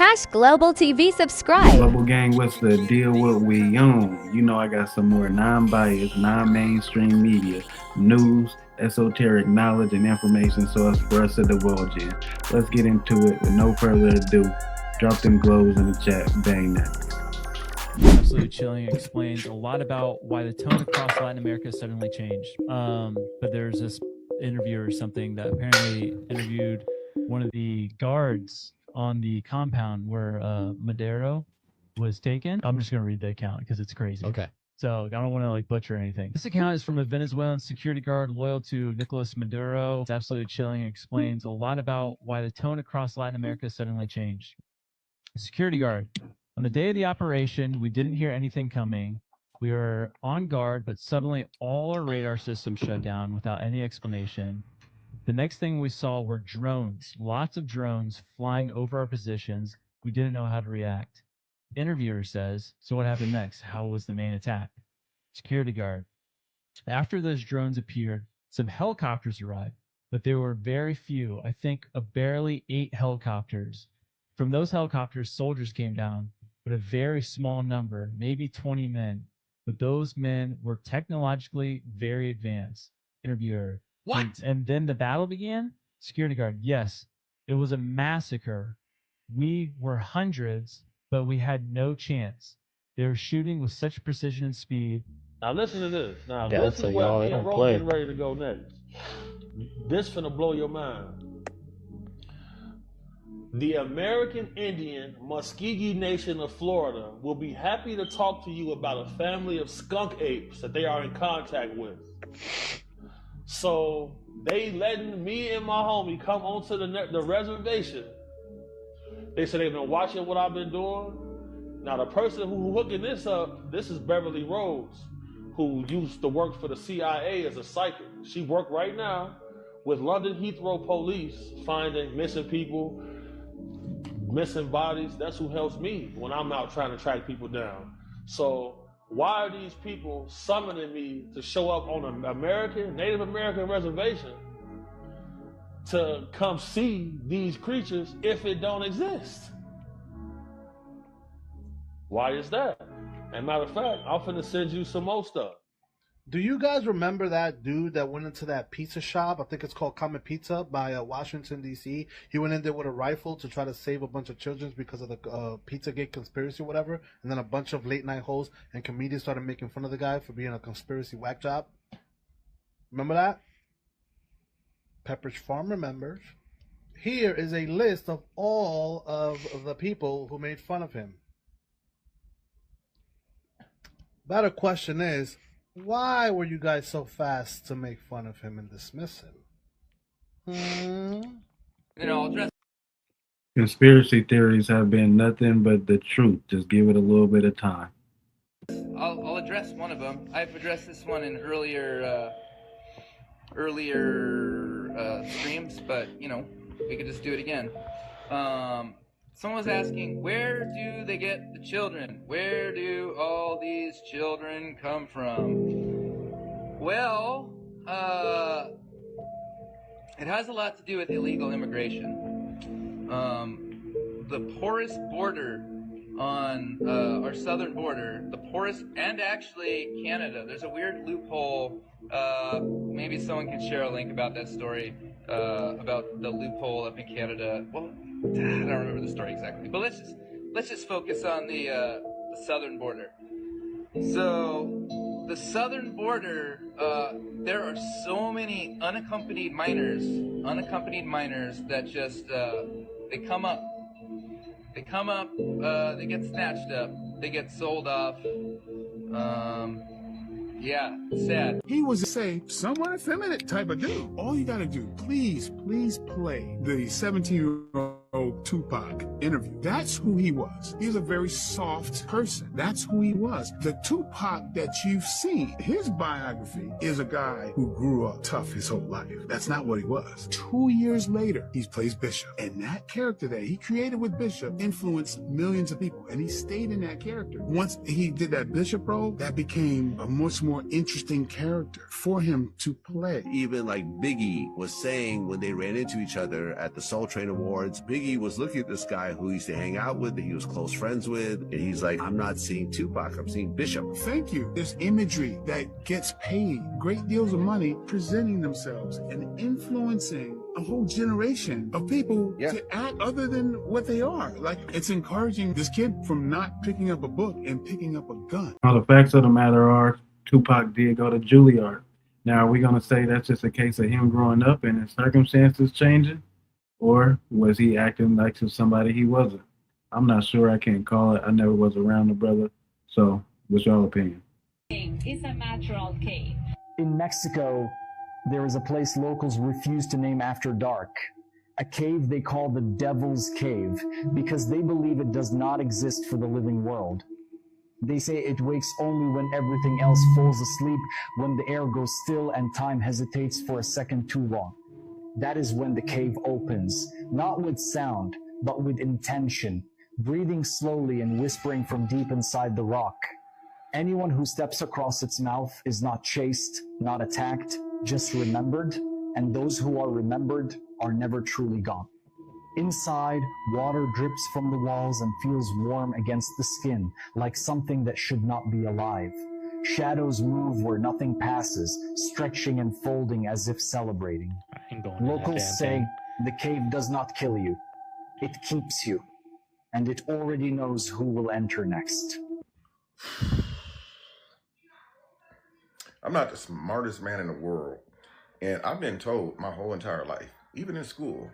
hGlobal TV subscribe. Global Gang, what's the deal? What we on? You know I got some more non-biased, non-mainstream media, news, esoteric knowledge, and information source for us to divulge in. Let's get into it with no further ado. Drop them globes in the chat. Bang that. Absolute Chilling explains a lot about why the tone across Latin America suddenly changed. But there's this interviewer or something that apparently interviewed one of the guards on the compound where Madero was taken. I'm just going to read the account because it's crazy. Okay. So I don't want to like butcher anything. This account is from a Venezuelan security guard loyal to Nicolas Maduro. It's Absolutely Chilling explains a lot about why the tone across Latin America suddenly changed. Security guard. On the day of the operation, we didn't hear anything coming. We were on guard, but suddenly all our radar systems shut down without any explanation. The next thing we saw were drones, lots of drones flying over our positions. We didn't know how to react. Interviewer says, so what happened next? How was the main attack? Security guard. After those drones appeared, some helicopters arrived, but there were very few. I think barely 8 helicopters. From those helicopters, soldiers came down, but a very small number, maybe 20 men. But those men were technologically very advanced. Interviewer. What? And then the battle began? Security guard. Yes, it was a massacre. We were hundreds, but we had no chance. They were shooting with such precision and speed. Now listen to this. Now Yeah, this so is where y'all me and don't Ro play. getting ready to go next. This finna blow your mind. The American Indian Muskogee Nation of Florida will be happy to talk to you about a family of skunk apes that they are in contact with. So they letting me and my homie come onto the reservation. They said they've been watching what I've been doing. Now the person who hooking this up, this is Beverly Rose, who used to work for the CIA as a psychic. She worked right now with London Heathrow police finding missing people, missing bodies. That's who helps me when I'm out trying to track people down. So why are these people summoning me to show up on an Native American reservation to come see these creatures if it don't exist? Why is that? And matter of fact, I'm finna send you some more stuff. Do you guys remember that dude that went into that pizza shop? I think it's called Comet Pizza by Washington, D.C. He went in there with a rifle to try to save a bunch of children because of the Pizzagate conspiracy or whatever. And then a bunch of late-night hosts and comedians started making fun of the guy for being a conspiracy whack job. Remember that? Pepperidge Farm remembers. Here is a list of all of the people who made fun of him. Better question is, why were you guys so fast to make fun of him and dismiss him? I'll address. Conspiracy theories have been nothing but the truth. Just give it a little bit of time. I'll address one of them. I've addressed this one in earlier streams, but we could just do it again. Someone was asking, where do they get the children? Where do all these children come from? Well, it has a lot to do with illegal immigration. The porous border on our southern border, the porous, and actually Canada, there's a weird loophole. Maybe someone can share a link about that story, about the loophole up in Canada. Well, I don't remember the story exactly, but let's just focus on the southern border. So the southern border, there are so many unaccompanied minors that just they come up, they get snatched up, they get sold off. Yeah, sad. He was a somewhat effeminate type of dude. All you gotta do, please play the 17-year-old Tupac interview. That's who he was. He was a very soft person. That's who he was. The Tupac that you've seen, his biography is a guy who grew up tough his whole life. That's not what he was. 2 years later, he plays Bishop. And that character that he created with Bishop influenced millions of people. And he stayed in that character. Once he did that Bishop role, that became a much more interesting character for him to play. Even like Biggie was saying when they ran into each other at the Soul Train Awards, Biggie Biggie was looking at this guy who he used to hang out with, that he was close friends with, and he's like, I'm not seeing Tupac, I'm seeing Bishop. Thank you. There's imagery that gets paid great deals of money presenting themselves and influencing a whole generation of people to act other than what they are. Like, it's encouraging this kid from not picking up a book and picking up a gun. Well, the facts of the matter are Tupac did go to Juilliard. Now, are we going to say that's just a case of him growing up and his circumstances changing? Or was he acting like somebody he wasn't? I'm not sure. I can't call it. I never was around the brother. So, what's your opinion? It's a natural cave. In Mexico, there is a place locals refuse to name after dark. A cave they call the Devil's Cave because they believe it does not exist for the living world. They say it wakes only when everything else falls asleep, when the air goes still and time hesitates for a second too long. That is when the cave opens, not with sound, but with intention, breathing slowly and whispering from deep inside the rock. Anyone who steps across its mouth is not chased, not attacked, just remembered, and those who are remembered are never truly gone. Inside, water drips from the walls and feels warm against the skin, like something that should not be alive. Shadows move where nothing passes, stretching and folding as if celebrating. Locals say the cave does not kill you. It keeps you, and it already knows who will enter next. I'm not the smartest man in the world, and I've been told my whole entire life, even in school,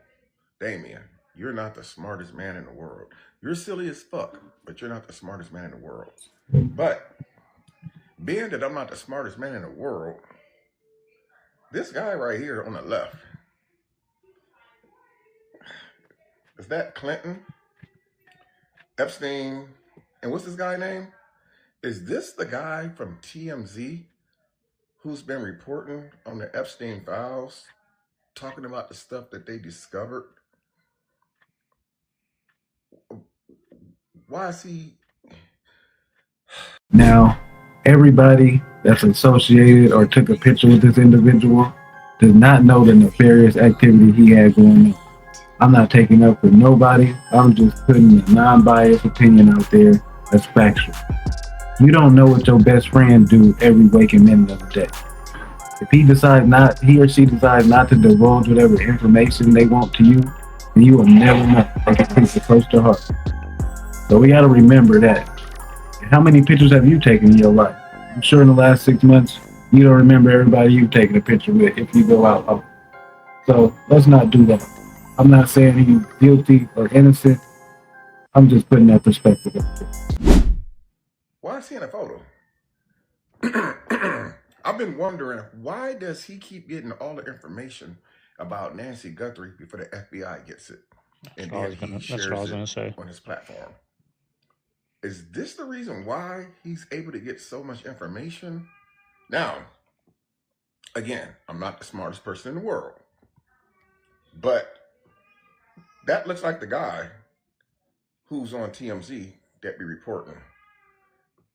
Damien, you're not the smartest man in the world. You're silly as fuck, but you're not the smartest man in the world. But being that I'm not the smartest man in the world, this guy right here on the left, is that Clinton, Epstein, and what's this guy's name? Is this the guy from TMZ who's been reporting on the Epstein files, talking about the stuff that they discovered? Why is he? Now, everybody that's associated or took a picture with this individual does not know the nefarious activity he had going on. I'm not taking up for nobody. I'm just putting a non-biased opinion out there that's factual. You don't know what your best friend do every waking minute of the day. If he or she decides not to divulge whatever information they want to you, then you will never know. They can take it close to heart. So we got to remember that. How many pictures have you taken in your life? I'm sure in the last 6 months, you don't remember everybody you've taken a picture with if you go out. So let's not do that. I'm not saying he's guilty or innocent. I'm just putting that perspective up there. Why is he in a photo? I've been wondering, why does he keep getting all the information about Nancy Guthrie before the FBI gets it? And then he shares it on his platform. Is this the reason why he's able to get so much information? Now, again, I'm not the smartest person in the world, but that looks like the guy who's on TMZ that be reporting.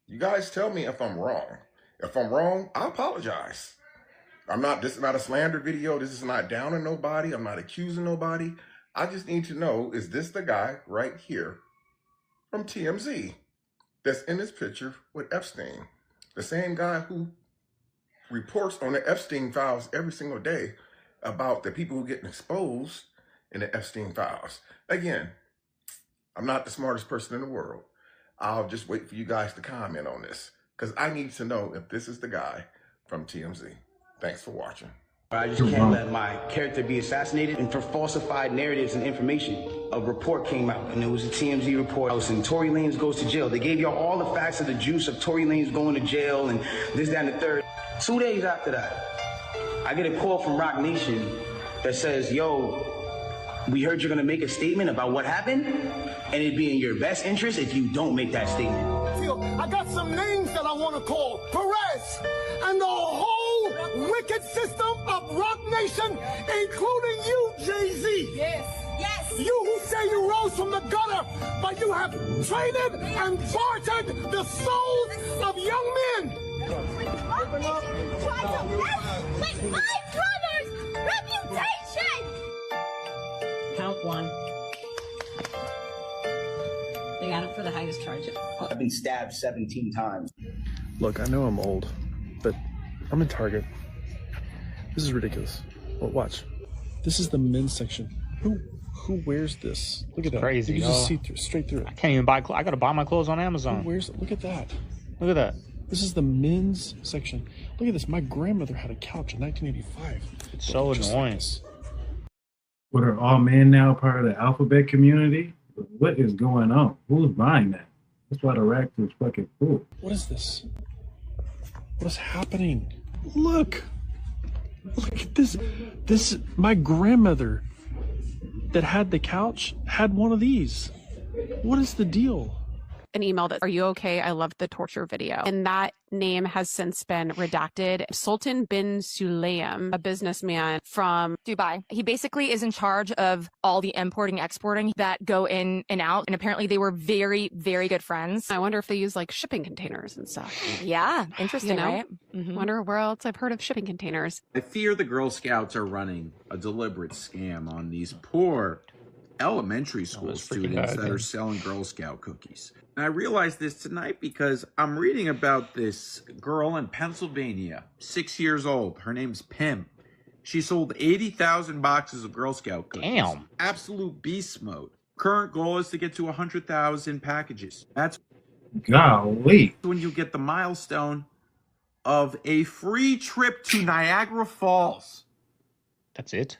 You guys tell me if I'm wrong. If I'm wrong, I apologize. This is not a slander video. This is not down on nobody. I'm not accusing nobody. I just need to know, is this the guy right here from TMZ that's in this picture with Epstein? The same guy who reports on the Epstein files every single day about the people who get exposed in the Epstein files. Again, I'm not the smartest person in the world. I'll just wait for you guys to comment on this because I need to know if this is the guy from TMZ. Thanks for watching. I just can't let my character be assassinated. And for falsified narratives and information, a report came out, and it was a TMZ report. And Tory Lanez goes to jail. They gave y'all all the facts of the juice of Tory Lanez going to jail and this, that, and the third. 2 days after that, I get a call from Rock Nation that says, yo, we heard you're going to make a statement about what happened, and it'd be in your best interest if you don't make that statement. I got some names that I want to call Perez and the whole wicked system of Rock Nation, including you, Jay-Z. Yes. You who say you rose from the gutter, but you have traded and bartered the souls of young men. Rock Nation tried to mess with my brother's reputation. Count one. They got him for the highest charge. I've been stabbed 17 times. Look, I know I'm old, but I'm in Target. This is ridiculous. Well, watch. This is the men's section. Who wears this? Look at that. Crazy, You can just see straight through it. I can't even buy clothes. I gotta buy my clothes on Amazon. Who wears it? Look at that. Look at that. This is the men's section. Look at this. My grandmother had a couch in 1985. It's so annoying. What are all men now part of the alphabet community? What is going on? Who's buying that? That's why the rack is fucking full. What is this? What is happening? Look at this. My grandmother that had the couch had one of these. What is the deal? An email that, "Are you okay? I loved the torture video." And that name has since been redacted. Sultan bin Sulaim, a businessman from Dubai. He basically is in charge of all the importing, exporting that go in and out. And apparently they were very, very good friends. I wonder if they use like shipping containers and stuff. Yeah, interesting, right? Wonder where else I've heard of shipping containers. I fear the Girl Scouts are running a deliberate scam on these poor elementary school students that are selling Girl Scout cookies. And I realized this tonight because I'm reading about this girl in Pennsylvania, 6 years old. Her name's Pim. She sold 80,000 boxes of Girl Scout cookies. Damn. Absolute beast mode. Current goal is to get to 100,000 packages. That's golly. When you get the milestone of a free trip to Niagara Falls. That's it?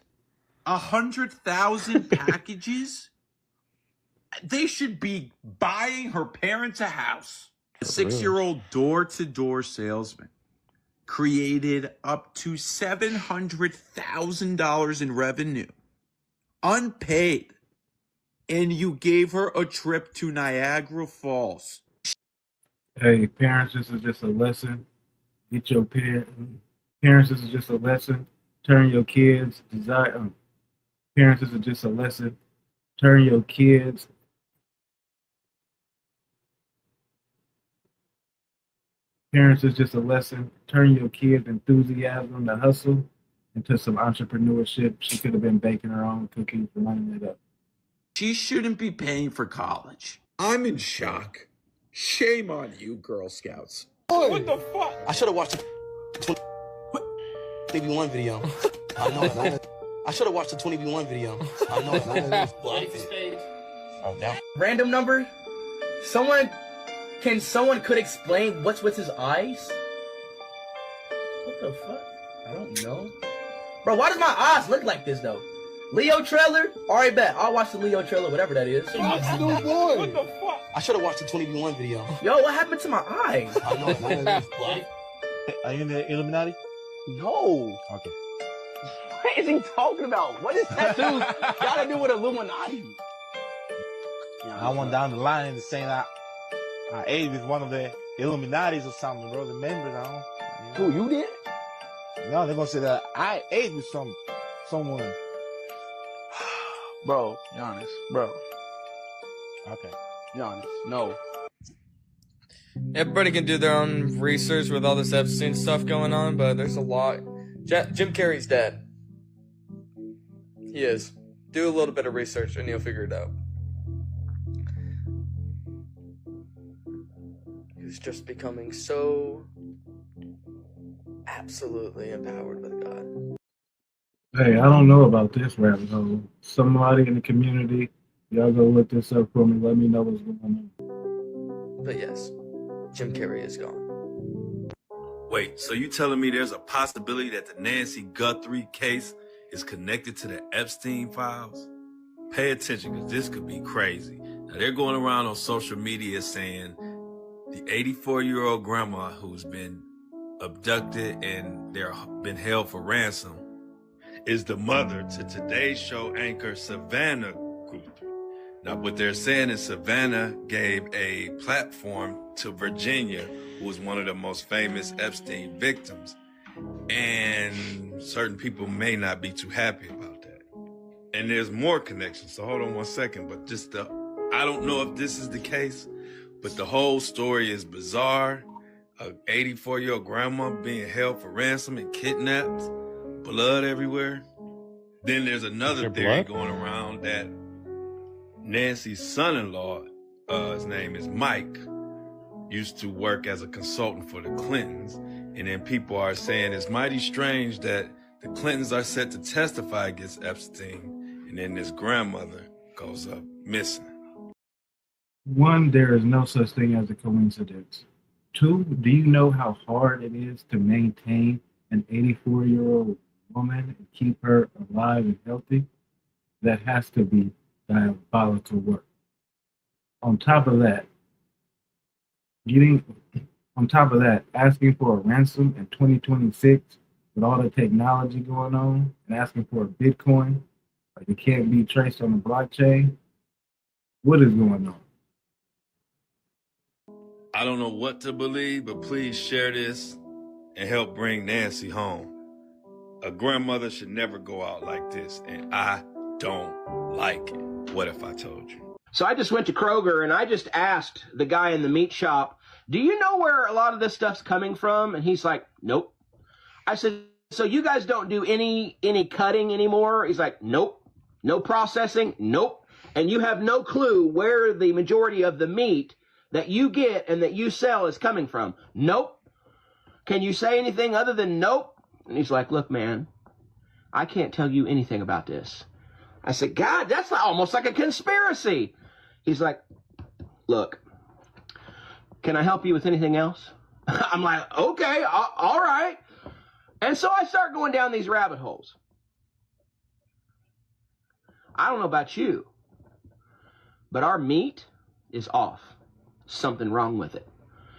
100,000 packages? They should be buying her parents a house. A 6-year-old door-to-door salesman created up to $700,000 in revenue, unpaid, and you gave her a trip to Niagara Falls. Hey, parents, this is just a lesson. Get your parents, this is just a lesson. Turn your kids' desire. Parents, this is just a lesson. Turn your kids. Parents is just a lesson. Turn your kids' enthusiasm to hustle into some entrepreneurship. She could have been baking her own cookies and lining it up. She shouldn't be paying for college. I'm in shock. Shame on you, Girl Scouts. What the fuck? I should have watched the 20v1 video. I know. I should have watched the 20v1 video. I know. Oh, no. Random number? Someone could explain what's with his eyes? What the fuck? I don't know. Bro, why does my eyes look like this though? Leo trailer? Alright, bet. I'll watch the Leo trailer, whatever that is. What the fuck? I should have watched the 20v1 video. Yo, what happened to my eyes? I know. Are you in the Illuminati? No. Okay. What is he talking about? What is tattoos got to do with Illuminati? I went down the line and saying that I ate with one of the Illuminatis or something, bro. The members, I don't know. Who, you did? No, they're gonna say that I ate with someone. Bro, Giannis, bro. Okay. Giannis, no. Everybody can do their own research with all this Epstein stuff going on, but there's a lot. Jim Carrey's dead. He is. Do a little bit of research and you'll figure it out. He's just becoming so absolutely empowered with God. Hey, I don't know about this rabbit hole. Somebody in the community, y'all go look this up for me. Let me know what's going on. But yes, Jim Carrey is gone. Wait, so you telling me there's a possibility that the Nancy Guthrie case is connected to the Epstein files? Pay attention, because this could be crazy. Now, they're going around on social media saying the 84-year-old grandma who's been abducted and they're been held for ransom is the mother to Today's Show anchor Savannah Guthrie. Now, what they're saying is Savannah gave a platform to Virginia, who was one of the most famous Epstein victims. And certain people may not be too happy about that. And there's more connections, so hold on one second. But I don't know if this is the case, but the whole story is bizarre. A 84-year-old grandma being held for ransom and kidnapped, blood everywhere. Then there's another theory going around that Nancy's son-in-law his name is Mike, used to work as a consultant for the Clintons. And then people are saying it's mighty strange that the Clintons are set to testify against Epstein, and then this grandmother goes up missing. 1, there is no such thing as a coincidence. 2, do you know how hard it is to maintain an 84-year-old woman and keep her alive and healthy? That has to be diabolical work. On top of that, asking for a ransom in 2026 with all the technology going on and asking for a Bitcoin, like it can't be traced on the blockchain. What is going on? I don't know what to believe, but please share this and help bring Nancy home. A grandmother should never go out like this, and I don't like it. What if I told you? So I just went to Kroger and I just asked the guy in the meat shop, do you know where a lot of this stuff's coming from? And he's like, nope. I said, so you guys don't do any cutting anymore? He's like, nope. No processing? Nope. And you have no clue where the majority of the meat that you get and that you sell is coming from? Nope. Can you say anything other than nope? And he's like, look, man, I can't tell you anything about this. I said, God, that's almost like a conspiracy. He's like, look, can I help you with anything else? I'm like, okay, all right. And so I start going down these rabbit holes. I don't know about you, but our meat is off. Something wrong with it.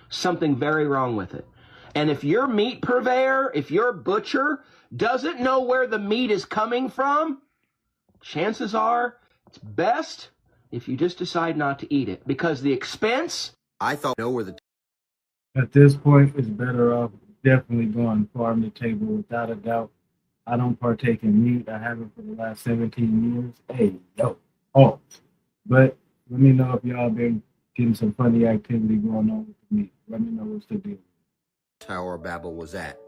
Something very wrong with it. And if your meat purveyor, if your butcher doesn't know where the meat is coming from, chances are it's best if you just decide not to eat it, because the expense, I thought, know where the... At this point, it's better off definitely going farm to table without a doubt. I don't partake in meat. I haven't for the last 17 years. Hey, yo, halt. But let me know if y'all been getting some funny activity going on with the meat. Let me know what's the deal. Tower of Babel was at.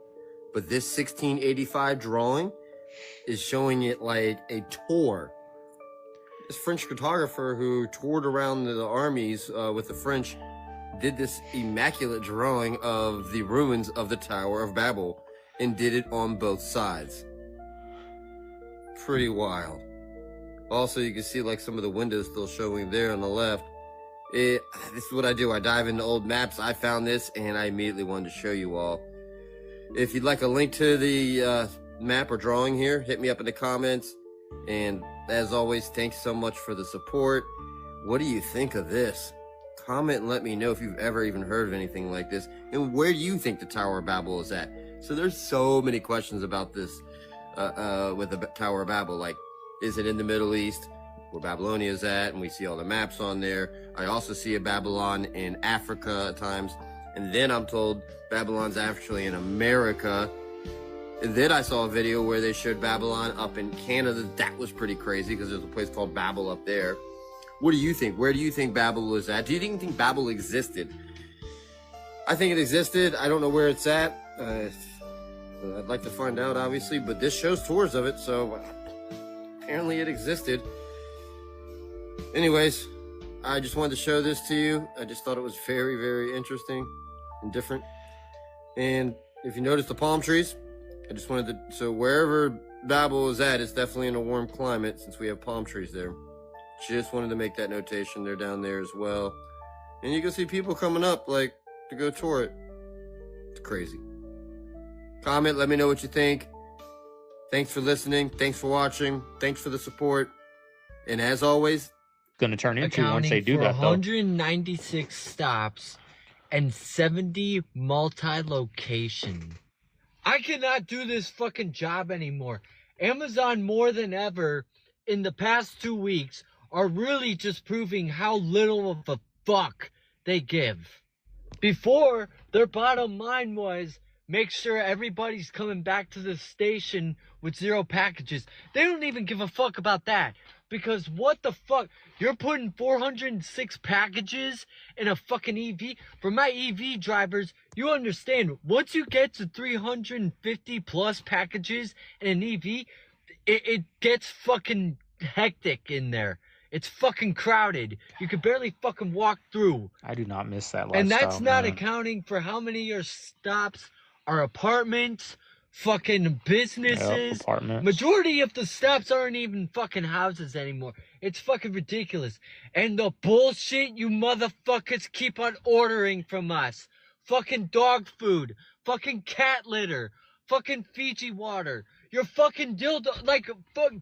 But this 1685 drawing is showing it like a tour. This French cartographer who toured around the armies with the French did this immaculate drawing of the ruins of the Tower of Babel and did it on both sides. Pretty wild. Also, you can see like some of the windows still showing there on the left. This is what I do. I dive into old maps. I found this and I immediately wanted to show you all. If you'd like a link to the map or drawing here, hit me up in the comments. And as always, thanks so much for the support. What do you think of this? Comment and let me know if you've ever even heard of anything like this. And where do you think the Tower of Babel is at? So there's so many questions about this with the Tower of Babel. Like, is it in the Middle East, where Babylonia is at? And we see all the maps on there. I also see a Babylon in Africa at times. And then I'm told Babylon's actually in America. And then I saw a video where they showed Babylon up in Canada. That was pretty crazy because there's a place called Babel up there. What do you think? Where do you think Babel is at? Do you think Babel existed? I think it existed. I don't know where it's at. I'd like to find out, obviously, but this shows tours of it, so apparently it existed. Anyways, I just wanted to show this to you. I just thought it was very, very interesting and different. And if you notice the palm trees, I just wanted to, so wherever Babel is at, it's definitely in a warm climate since we have palm trees there. Just wanted to make that notation. They're down there as well. And you can see people coming up, like, to go tour it. It's crazy. Comment, let me know what you think. Thanks for listening. Thanks for watching. Thanks for the support. And as always, gonna turn into once they do that, though. 196 stops and 70 multi-location. I cannot do this fucking job anymore. Amazon, more than ever, in the past 2 weeks, are really just proving how little of a fuck they give. Before, their bottom line was, make sure everybody's coming back to the station with 0 packages. They don't even give a fuck about that. Because what the fuck? You're putting 406 packages in a fucking EV? For my EV drivers, you understand, once you get to 350 plus packages in an EV, it gets fucking hectic in there. It's fucking crowded. You can barely fucking walk through. I do not miss that lifestyle, And that's not man. accounting for how many of your stops are apartments, fucking businesses. Yep, apartments. Majority of the stops aren't even fucking houses anymore. It's fucking ridiculous. And the bullshit you motherfuckers keep on ordering from us. Fucking dog food. Fucking cat litter. Fucking Fiji water. Your fucking dildo. Like,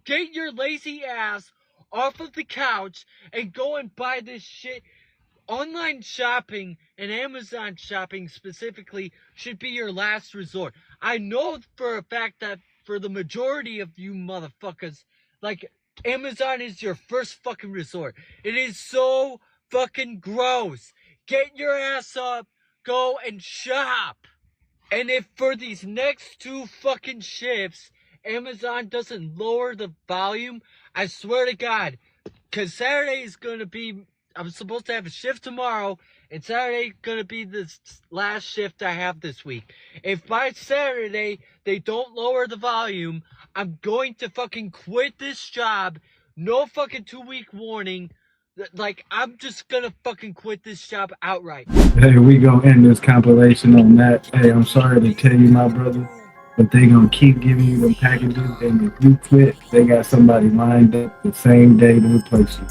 get your lazy ass off of the couch and go and buy this shit. Online shopping and Amazon shopping specifically should be your last resort. I know for a fact that for the majority of you motherfuckers, like, Amazon is your first fucking resort. It is so fucking gross. Get your ass up, go and shop. And if for these next 2 fucking shifts, Amazon doesn't lower the volume, I swear to God, because Saturday is going to be, I'm supposed to have a shift tomorrow, and Saturday going to be the last shift I have this week. If by Saturday they don't lower the volume, I'm going to fucking quit this job. No fucking 2-week warning. Like, I'm just gonna fucking quit this job outright. Hey, we gonna end this compilation on that. Hey, I'm sorry to tell you, my brother, but they gonna keep giving you them packages, and if you quit, they got somebody lined up the same day to replace you.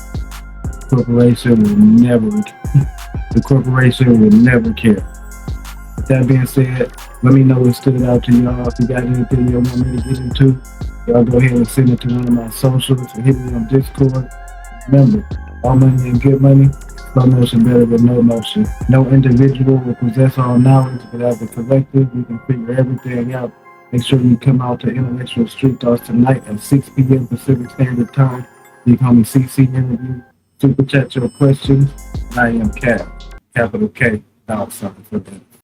Corporation will never, the corporation will never care. With that being said, let me know what stood out to y'all. If you got anything you want me to get into, y'all go ahead and send it to one of my socials or hit me on Discord. Remember, all money and good money, slow motion better than no motion. No individual will possess all knowledge, but as a collective, we can figure everything out. Make sure you come out to Intellectual Street Thoughts tonight at 6 p.m. Pacific Standard Time. You can call me CC Interview. Super chat your questions. I am Cap, capital K, $sign for that.